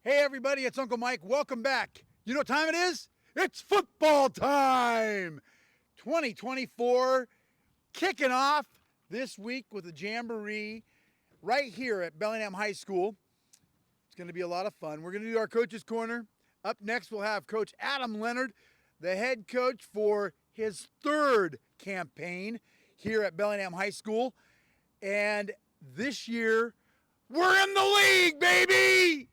Hey everybody, it's Uncle Mike. Welcome back. You know what time it is? It's football time! 2024 kicking off this week with a jamboree right here at Bellingham High School. It's going to be a lot of fun. We're going to do our Coach's Corner. Up next, we'll have Coach Adam Leonard, the head coach for his third campaign here at Bellingham High School. And this year, we're in the league, baby!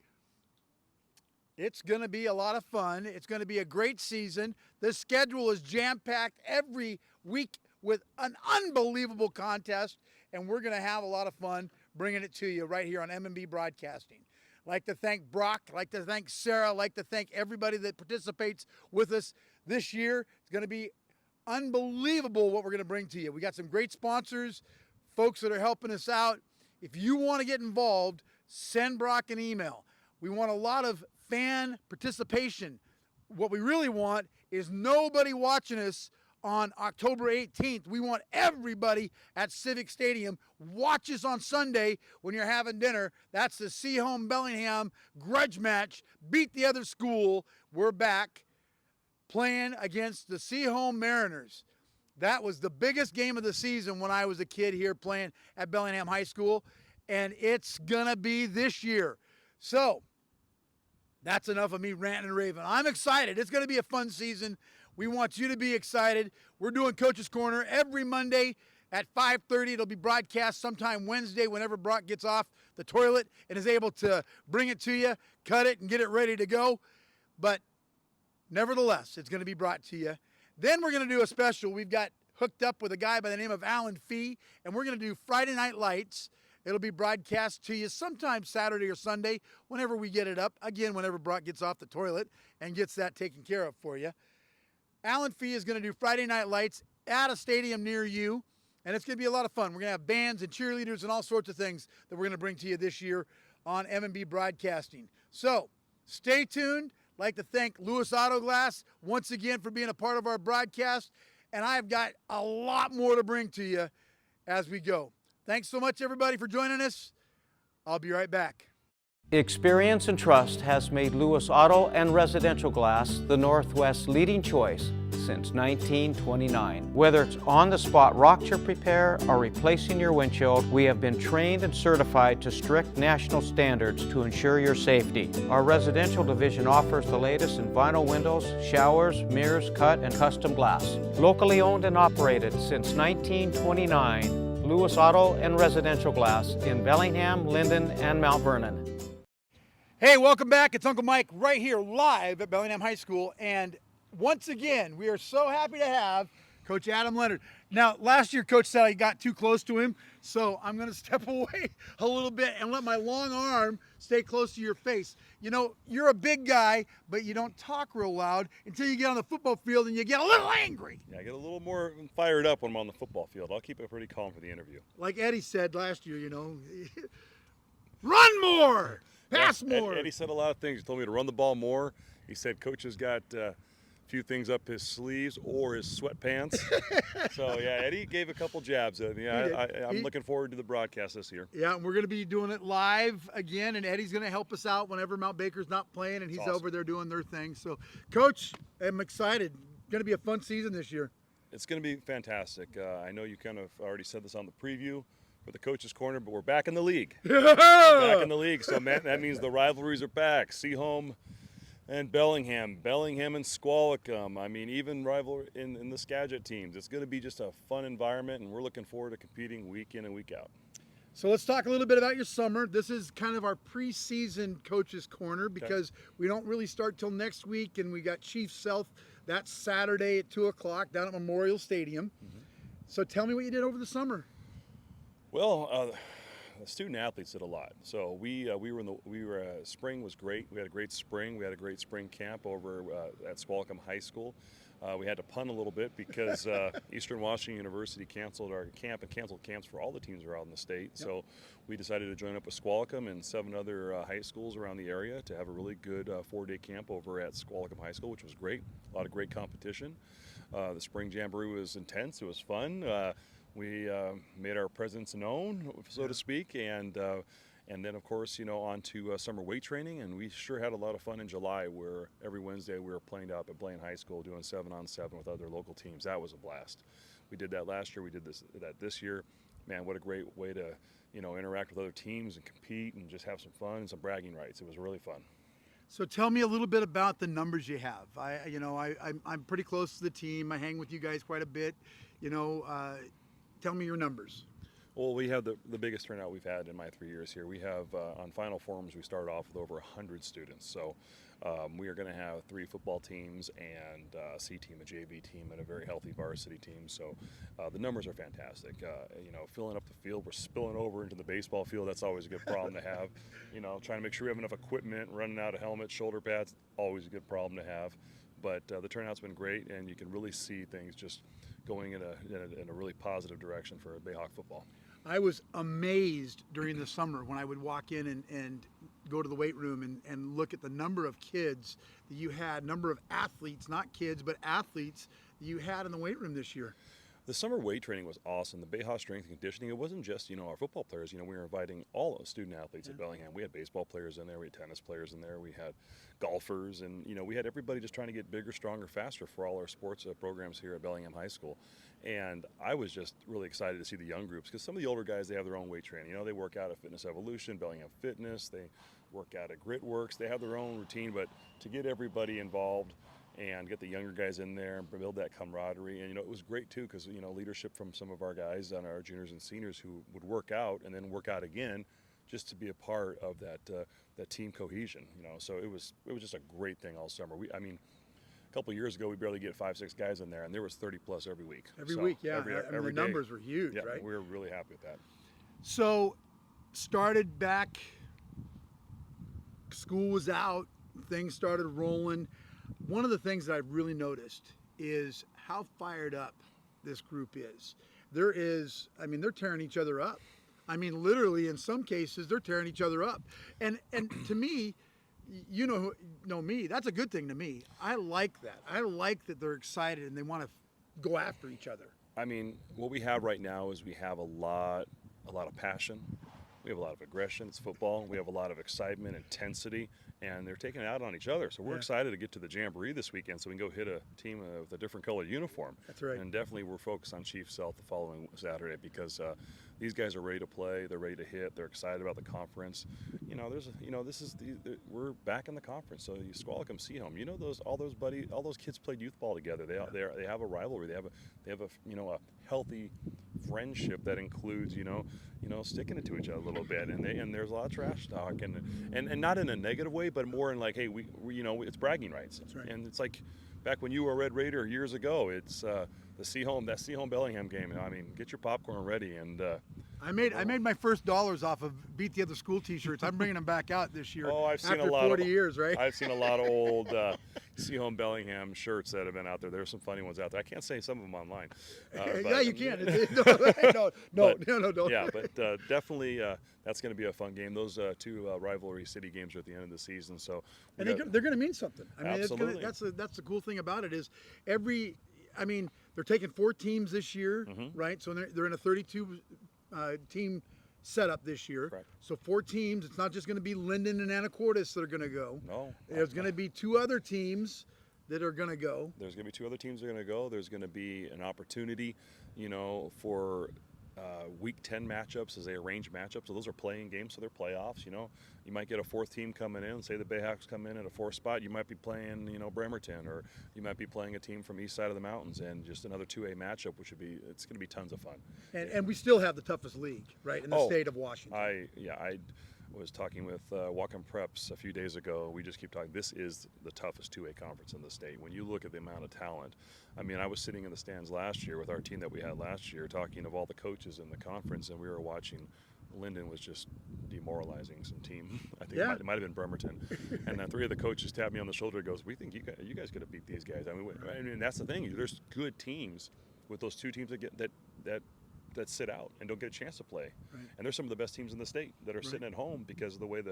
It's going to be a lot of fun. It's going to be a great season. The schedule is jam-packed every week with an unbelievable contest, and we're going to have a lot of fun bringing it to you right here on M&B Broadcasting. I'd like to thank Brock, I'd like to thank Sarah, I'd like to thank everybody that participates with us this year. It's going to be unbelievable what we're going to bring to you. We got some great sponsors, folks that are helping us out. If you want to get involved, send Brock an email. We want a lot of fan participation. What we really want is nobody watching us on October 18th. We want everybody at Civic Stadium. Watch us on Sunday when you're having dinner. That's the Seahome Bellingham grudge match. Beat the other school. We're back playing against the Seahome Mariners. That was the biggest game of the season when I was a kid here playing at Bellingham High School, and it's gonna be this year. So that's enough of me ranting and raving. I'm excited. It's going to be a fun season. We want you to be excited. We're doing Coach's Corner every Monday at 5:30. It'll be broadcast sometime Wednesday whenever Brock gets off the toilet and is able to bring it to you, cut it, and get it ready to go. But nevertheless, it's going to be brought to you. Then we're going to do a special. We've got hooked up with a guy by the name of Alan Fee, and we're going to do Friday Night Lights. It'll be broadcast to you sometime Saturday or Sunday, whenever we get it up. Again, whenever Brock gets off the toilet and gets that taken care of for you. Alan Fee is going to do Friday Night Lights at a stadium near you, and it's going to be a lot of fun. We're going to have bands and cheerleaders and all sorts of things that we're going to bring to you this year on M&B Broadcasting. So stay tuned. I'd like to thank Lewis Auto Glass once again for being a part of our broadcast, and I've got a lot more to bring to you as we go. Thanks so much, everybody, for joining us. I'll be right back. Experience and trust has made Lewis Auto and Residential Glass the Northwest's leading choice since 1929. Whether it's on-the-spot rock chip repair or replacing your windshield, we have been trained and certified to strict national standards to ensure your safety. Our residential division offers the latest in vinyl windows, showers, mirrors, cut, and custom glass. Locally owned and operated since 1929, Lewis Auto and Residential Glass in Bellingham, Linden, and Mount Vernon. Hey, welcome back. It's Uncle Mike right here live at Bellingham High School. And once again, we are so happy to have Coach Adam Leonard. Now, last year, Coach said I got too close to him, so I'm going to step away a little bit and let my long arm stay close to your face. You know, you're a big guy, but you don't talk real loud until you get on the football field and you get a little angry. Yeah, I get a little more fired up when I'm on the football field. I'll keep it pretty calm for the interview. Like Eddie said last year, you know, run more, pass more. Eddie said a lot of things. He told me to run the ball more. He said Coach has got a few things up his sleeves or his sweatpants. So, yeah, Eddie gave a couple jabs at me. I'm looking forward to the broadcast this year. Yeah, and we're going to be doing it live again, and Eddie's going to help us out whenever Mount Baker's not playing, and he's awesome. over there doing their thing. So, Coach, I'm excited. Going to be a fun season this year. It's going to be fantastic. I know you kind of already said this on the preview for the Coach's Corner, but we're back in the league. We're back in the league, so man, that means the rivalries are back. Seahome and Bellingham and Squalicum. I mean, even rival in the Skagit teams. It's going to be just a fun environment, and we're looking forward to competing week in and week out. So let's talk a little bit about your summer. This is kind of our preseason Coach's Corner because we don't really start till next week, and we got Chiefs South. That's Saturday at 2 o'clock down at Memorial Stadium. Mm-hmm. So tell me what you did over the summer. Well, the student athletes did a lot. So spring was great. We had a great spring. We had a great spring camp over at Squalicum High School. We had to punt a little bit because Eastern Washington University canceled our camp and canceled camps for all the teams around the state. Yep. So we decided to join up with Squalicum and 7 other high schools around the area to have a really good 4-day camp over at Squalicum High School, which was great. A lot of great competition. The spring jamboree was intense. It was fun. We made our presence known, so to speak, and And then, of course, on to summer weight training, and we sure had a lot of fun in July where every Wednesday we were playing up at Blaine High School doing 7-on-7 with other local teams. That was a blast. We did that last year. We did that this year. Man, what a great way to, interact with other teams and compete and just have some fun and some bragging rights. It was really fun. So tell me a little bit about the numbers you have. I'm pretty close to the team. I hang with you guys quite a bit. Tell me your numbers. Well, we have the biggest turnout we've had in my 3 years here. We have, on Final Forms, we started off with over 100 students. So we are going to have 3 football teams and a C team, a JV team, and a very healthy varsity team. So the numbers are fantastic. Filling up the field, we're spilling over into the baseball field. That's always a good problem to have. Trying to make sure we have enough equipment, running out of helmets, shoulder pads, always a good problem to have. But the turnout's been great, and you can really see things just going in a really positive direction for Bayhawk football. I was amazed during the summer when I would walk in and go to the weight room and look at the number of kids that you had, number of athletes, not kids, but athletes that you had in the weight room this year. The summer weight training was awesome. The Bayhawk strength and conditioning, it wasn't just, our football players. We were inviting all those student athletes at Bellingham. We had baseball players in there, we had tennis players in there, we had golfers, and, we had everybody just trying to get bigger, stronger, faster for all our sports programs here at Bellingham High School. And I was just really excited to see the young groups, because some of the older guys, they have their own weight training. They work out at Fitness Evolution, Bellingham Fitness, they work out at Gritworks, they have their own routine, but to get everybody involved and get the younger guys in there and build that camaraderie. And, it was great, too, because, leadership from some of our guys and our juniors and seniors who would work out and then work out again just to be a part of that team cohesion, So it was just a great thing all summer. A couple of years ago, we barely get 5-6 guys in there, and there was 30-plus every week. Every week, yeah. Every the numbers were huge, yeah, right? We were really happy with that. So, started back, school was out, things started rolling. One of the things that I've really noticed is how fired up this group is. They're tearing each other up. Literally, in some cases, they're tearing each other up. And to me, you know me, that's a good thing to me. I like that. I like that they're excited and they want to go after each other. What we have right now is we have a lot of passion. We have a lot of aggression. It's football. We have a lot of excitement, intensity, and they're taking it out on each other. So we're excited to get to the Jamboree this weekend so we can go hit a team with a different colored uniform. That's right. And definitely we're focused on Chief South the following Saturday because these guys are ready to play. They're ready to hit. They're excited about the conference. We're back in the conference. So you Squalicum Seahome. All those kids played youth ball together. They have a rivalry. They have a healthy friendship that includes sticking it to each other a little bit, and there's a lot of trash talk and not in a negative way, but more in like, hey, we it's bragging rights. That's right. And it's like back when you were a Red Raider years ago, it's that Seahome Bellingham game. Get your popcorn ready. And I made my first dollars off of Beat the Other School T-shirts. I'm bringing them back out this year. Oh, I've seen after a lot 40 of years, right? I've seen a lot of old Seahome Bellingham shirts that have been out there. There's some funny ones out there. I can't say some of them online. Yeah, you can. No. Yeah, but definitely that's going to be a fun game. Those 2 rivalry city games are at the end of the season, so they're going to mean something. Absolutely. That's the cool thing about it is they're taking 4 teams this year, right? So they're in a 32 team setup this year. Correct. So 4 teams. It's not just going to be Linden and Anacortes that are going to go. No. There's going to be 2 other teams that are going to go. There's going to be 2 other teams that are going to go. There's going to be an opportunity, for Week 10 matchups as they arrange matchups. So those are playing games, so they're playoffs. You might get a 4th team coming in. Say the Bayhawks come in at a 4th spot. You might be playing, Bremerton, or you might be playing a team from east side of the mountains, and just another 2A matchup, it's going to be tons of fun. And we still have the toughest league, right, in the state of Washington. I was talking with Whatcom Preps a few days ago. We just keep talking. This is the toughest 2A conference in the state. When you look at the amount of talent, I was sitting in the stands last year with our team that we had last year, talking of all the coaches in the conference, and we were watching. Linden was just demoralizing some team. I think it might have been Bremerton. And then 3 of the coaches tapped me on the shoulder and goes, "We think you guys could have beat these guys." And that's the thing. There's good teams with those 2 teams that sit out and don't get a chance to play. Right. And they're some of the best teams in the state that are sitting at home because of the way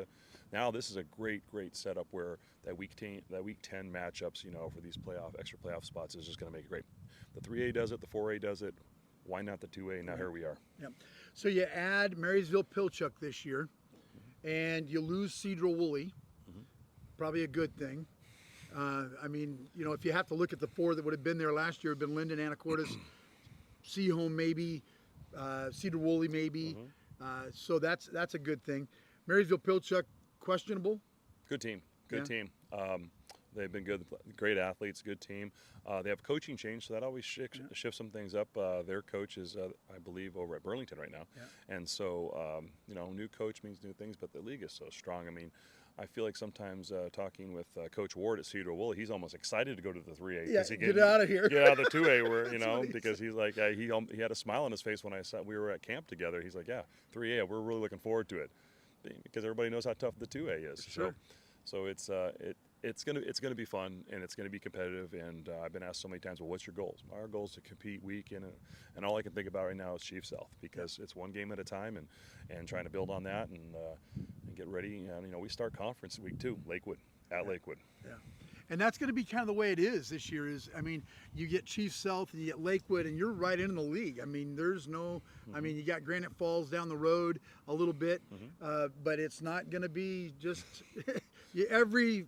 now this is a great setup where that week 10 matchups, for these extra playoff spots is just going to make it great. The 3A does it, the 4A does it. Why not the 2A? Now here we are. Yep. So you add Marysville Pilchuck this year. and you lose Cedro Woolley, probably a good thing. I mean, you know, if you have to look at the 4 that would have been there last year, have been Linden, Anacortes, Seaholm maybe, Cedar Woolley maybe. So that's a good thing. Marysville Pilchuck, questionable. Good team. Yeah. Good team. They've been good, great athletes, good team. They have coaching change, so that always shifts some things up. Their coach is, I believe, over at Burlington right now. Yeah. And so, you know, new coach means new things, but the league is so strong. I mean, I feel like sometimes talking with Coach Ward at Cedar Woolley, he's almost excited to go to the 3A. Yeah, he get out of here. Get out of the 2A, where, you That's know, what he because he's like, he had a smile on his face when we were at camp together. He's like, yeah, 3A, we're really looking forward to it, because everybody knows how tough the 2A is. Sure. So it's gonna be fun, and it's gonna be competitive. And I've been asked so many times, well, what's your goals? Our goal is to compete week in, and all I can think about right now is Chiefs Health, because it's one game at a time, and trying to build on that and get ready. And you know, we start conference week 2, Lakewood at Lakewood. Yeah. And that's going to be kind of the way it is this year. I mean, you get Chiefs South and you get Lakewood, and you're right in the league. I mean, there's no. I mean, you got Granite Falls down the road a little bit, but it's not going to be just every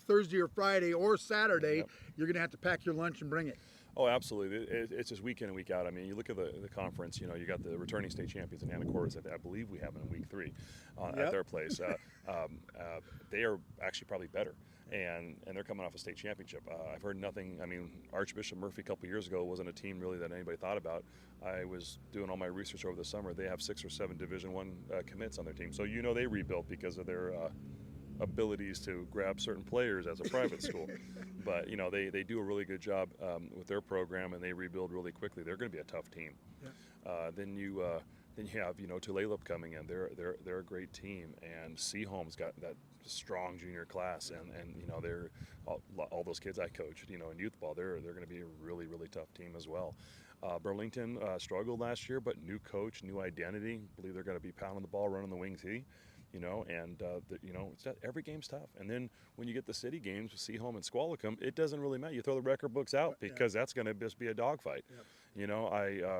Thursday or Friday or Saturday. You're going to have to pack your lunch and bring it. Oh, absolutely. It's just week in and week out. I mean, you look at the conference, you know, you got the returning state champions in Anacortes. I believe we have them in week 3 at their place. They are actually probably better. And they're coming off a state championship. I've heard nothing. I mean, Archbishop Murphy a couple years ago wasn't a team really that anybody thought about. I was doing all my research over the summer. They have 6 or 7 Division I commits on their team. So, you know, they rebuilt because of their abilities to grab certain players as a private school. But, you know, they do a really good job with their program, and they rebuild really quickly. They're going to be a tough team. Yeah. Then you have, you know, Tulalip coming in. They're a great team, and Seaholm's got that strong junior class, and you know, they're all those kids I coached, you know, in youth ball. They're going to be a really, really tough team as well. Burlington struggled last year, but new coach, new identity. I believe they're going to be pounding the ball, running the wing tee. You know, and you know, every game's tough. And then when you get the city games with Seaholm and Squalicum, it doesn't really matter. You throw the record books out, because that's going to just be a dogfight. Yep. You know,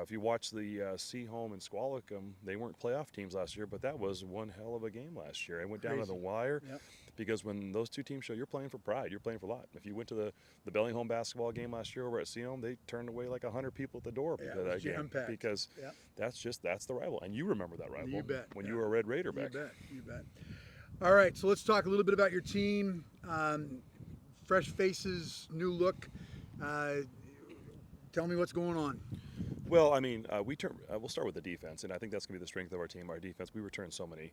if you watch the Seaholm and Squalicum, they weren't playoff teams last year, but that was one hell of a game last year. It went down to the wire. Yep. Because when those two teams show, you're playing for pride. You're playing for a lot. If you went to the Bellingham basketball game last year over at Seaholm, they turned away like 100 people at the door because of that game. Because that's the rival. And you remember that rival. You bet. When you were a Red Raider back. You bet. All right, so let's talk a little bit about your team. Fresh faces, new look. Tell me what's going on. Well, I mean, we'll start with the defense, and I think that's going to be the strength of our team. Our defense, we return so many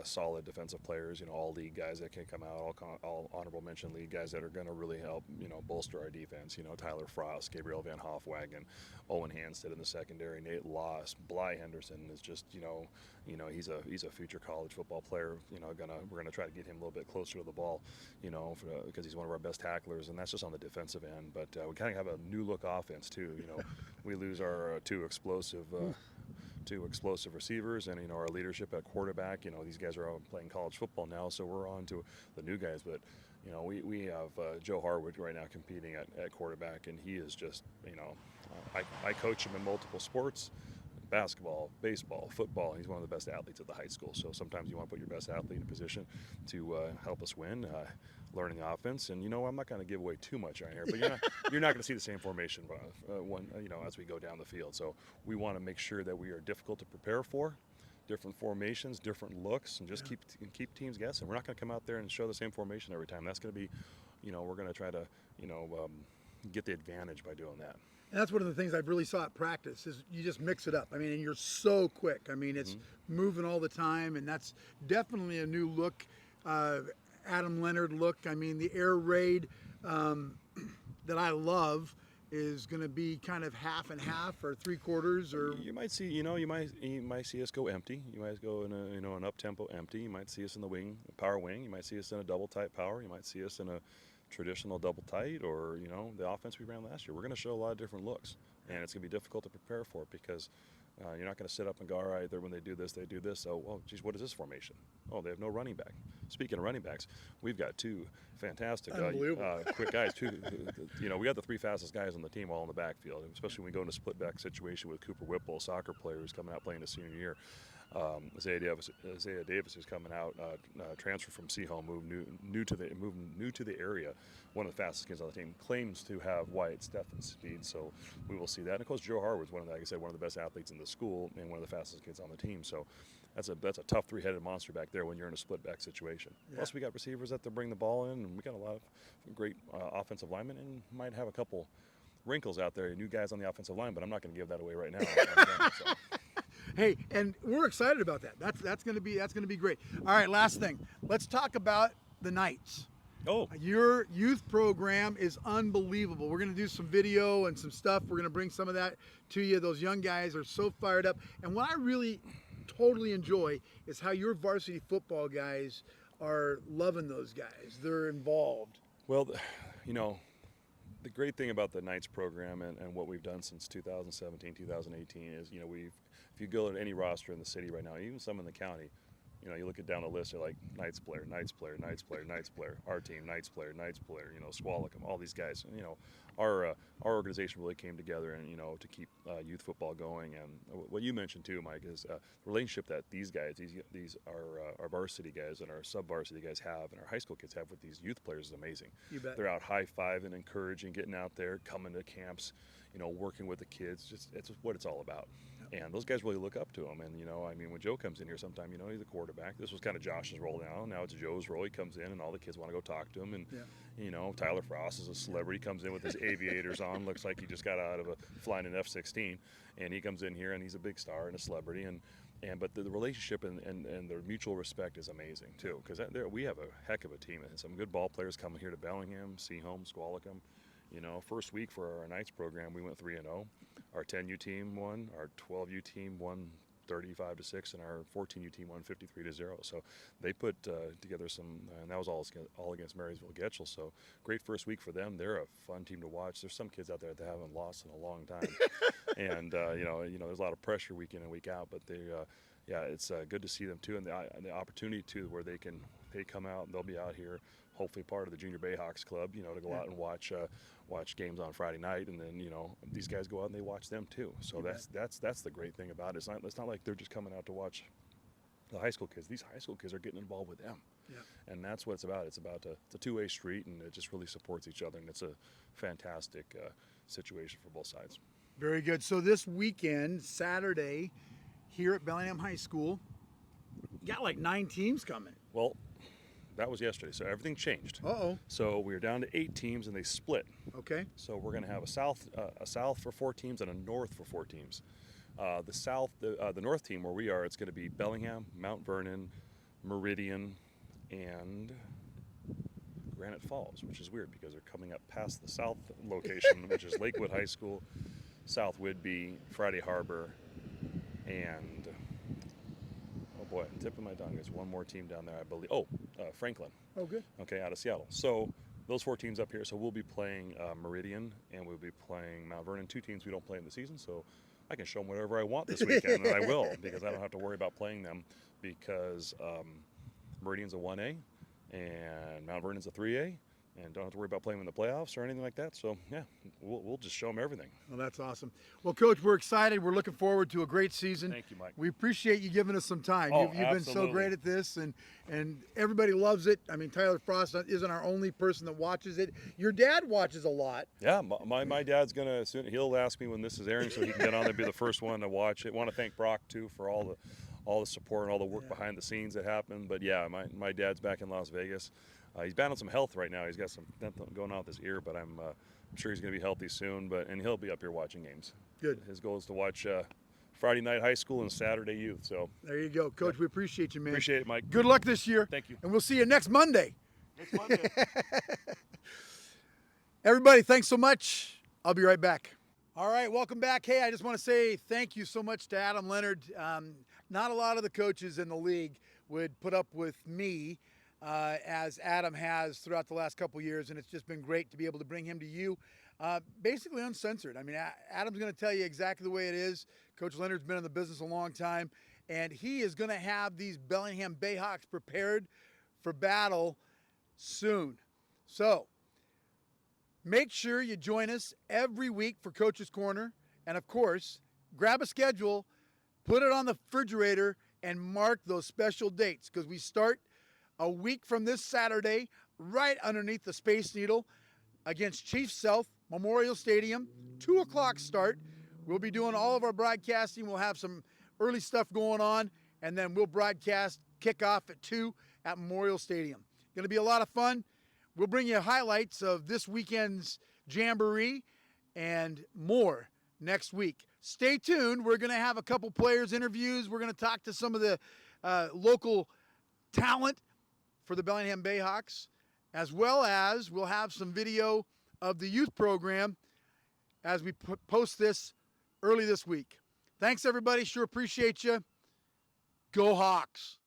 solid defensive players. You know, all league guys that can come out, all honorable mention league guys that are going to really help, you know, bolster our defense. You know, Tyler Frost, Gabriel Van Hofwagen, Owen Hanstead in the secondary, Nate Loss, Bly Henderson is just, you know, he's a future college football player. You know, we're gonna try to get him a little bit closer to the ball, you know, because he's one of our best tacklers, and that's just on the defensive end. But we kind of have a new look offense too. You know, we lose our two explosive receivers, and you know, our leadership at quarterback. You know, these guys are all playing college football now, so we're on to the new guys. But you know, we have Joe Harwood right now competing at quarterback, and he is just, you know, I coach him in multiple sports. Basketball, baseball, football. He's one of the best athletes at the high school. So sometimes you want to put your best athlete in a position to help us win, learning offense. And you know, I'm not going to give away too much on here, but you're not going to see the same formation as we go down the field. So we want to make sure that we are difficult to prepare for, different formations, different looks, and just keep teams guessing. We're not going to come out there and show the same formation every time. That's going to be, you know, we're going to try to, you know, get the advantage by doing that. And that's one of the things I really saw at practice is you just mix it up. I mean, and you're so quick. I mean, it's moving all the time, and that's definitely a new look, Adam Leonard look. I mean, the air raid that I love is going to be kind of half and half or 3/4 or. You might see, you might see us go empty. You might go in an up tempo empty. You might see us in the wing, power wing. You might see us in a double tight power. You might see us in a traditional double tight, or, you know, the offense we ran last year. We're going to show a lot of different looks, and it's going to be difficult to prepare for, because you're not going to sit up and go, all right, when they do this, they do this. Oh, well, geez, what is this formation? Oh, they have no running back. Speaking of running backs, we've got two fantastic quick guys. You know, we got the 3 fastest guys on the team all in the backfield, especially when we go into a split back situation with Cooper Whipple, a soccer player who's coming out playing his senior year. Isaiah Davis, who's coming out, transfer from Seahole, moved new to the area. One of the fastest kids on the team, claims to have Wyatt Steffen's speed, so we will see that. And of course, Joe Harwood's one of the best athletes in the school and one of the fastest kids on the team. So that's a tough three-headed monster back there when you're in a split back situation. Yeah. Plus, we got receivers that to bring the ball in, and we got a lot of great offensive linemen, and might have a couple wrinkles out there, new guys on the offensive line, but I'm not going to give that away right now. Hey, and we're excited about that. That's going to be great. All right, last thing. Let's talk about the Knights. Oh, your youth program is unbelievable. We're going to do some video and some stuff. We're going to bring some of that to you. Those young guys are so fired up. And what I really totally enjoy is how your varsity football guys are loving those guys. They're involved. Well, the great thing about the Knights program and what we've done since 2017, 2018 is, if you go to any roster in the city right now, even some in the county, you look down the list, they're like Knights player, Knights player, Knights player, Knights player, our team, Knights player, Squalicum, all these guys. Our organization really came together and, to keep youth football going. And what you mentioned too, Mike, is the relationship that these guys, these are our varsity guys and our sub-varsity guys have, and our high school kids have with these youth players is amazing. You bet. They're out high-fiving, encouraging, getting out there, coming to camps, working with the kids. It's what it's all about. And those guys really look up to him. And, when Joe comes in here sometime, he's a quarterback. This was kind of Josh's role now. Now it's Joe's role. He comes in and all the kids want to go talk to him. And, Tyler Frost is a celebrity. He comes in with his aviators on. Looks like he just got out of flying an F-16. And he comes in here and he's a big star and a celebrity. But the relationship and their mutual respect is amazing, too. Because we have a heck of a team. And some good ball players coming here to Bellingham, Seahome, Squalicum. First week for our Knights program, we went 3-0. Our 10U team won. Our 12U team won 35-6, and our 14U team won 53-0. So they put together some, and that was all against Marysville Getchell. So great first week for them. They're a fun team to watch. There's some kids out there that haven't lost in a long time, and there's a lot of pressure week in and week out. But it's good to see them too, and the opportunity too where they come out and they'll be out here. Hopefully part of the Junior Bayhawks Club, to go out and watch games on Friday night, and then these guys go out and they watch them too. So that's the great thing about it. It's not like they're just coming out to watch the high school kids. These high school kids are getting involved with them, and that's what it's about. It's a two-way street, and it just really supports each other, and it's a fantastic situation for both sides. Very good. So this weekend, Saturday, here at Bellingham High School, you got like 9 teams coming. Well, that was yesterday, so everything changed. Uh-oh. So we were down to 8 teams, and they split. Okay. So we're going to have a south for 4 teams and a north for 4 teams. The north team where we are, it's going to be Bellingham, Mount Vernon, Meridian, and Granite Falls, which is weird because they're coming up past the south location, which is Lakewood High School, South Whidbey, Friday Harbor, and boy, I'm tipping my tongue. There's one more team down there, I believe. Franklin. Oh, good. Okay, out of Seattle. So those 4 teams up here. So we'll be playing Meridian, and we'll be playing Mount Vernon. 2 teams we don't play in the season, so I can show them whatever I want this weekend, and I will, because I don't have to worry about playing them, because Meridian's a 1A, and Mount Vernon's a 3A, and don't have to worry about playing in the playoffs or anything like that. So, yeah, we'll just show them everything. Well, that's awesome. Well, Coach, we're excited. We're looking forward to a great season. Thank you, Mike. We appreciate you giving us some time. Oh, you've been so great at this, and everybody loves it. I mean, Tyler Frost isn't our only person that watches it. Your dad watches a lot. Yeah, my dad's going to, he'll ask me when this is airing so he can get on there and be the first one to watch it. I want to thank Brock, too, for all the support and all the work behind the scenes that happened. But, yeah, my dad's back in Las Vegas. He's battling some health right now. He's got some going on with his ear, but I'm sure he's going to be healthy soon. And he'll be up here watching games. Good. His goal is to watch Friday night high school and Saturday youth. So there you go, Coach. We appreciate you, man. Appreciate it, Mike. Good luck this year. Thank you. And we'll see you next Monday. Next Monday. Everybody, thanks so much. I'll be right back. All right, welcome back. Hey, I just want to say thank you so much to Adam Leonard. Not a lot of the coaches in the league would put up with me as Adam has throughout the last couple years, and it's just been great to be able to bring him to you basically uncensored. I mean, Adam's going to tell you exactly the way it is. Coach Leonard's been in the business a long time, and he is going to have these Bellingham Bayhawks prepared for battle soon. So make sure you join us every week for Coach's Corner, and of course, grab a schedule, put it on the refrigerator, and mark those special dates, because we start a week from this Saturday right underneath the Space Needle against Chief South Memorial Stadium, 2 o'clock start. We'll be doing all of our broadcasting. We'll have some early stuff going on, and then we'll broadcast kickoff at 2 at Memorial Stadium. Going to be a lot of fun. We'll bring you highlights of this weekend's Jamboree and more next week. Stay tuned. We're going to have a couple players' interviews. We're going to talk to some of the local talent for the Bellingham Bayhawks, as well as we'll have some video of the youth program as we post this early this week. Thanks, everybody. Sure appreciate you. Go Hawks.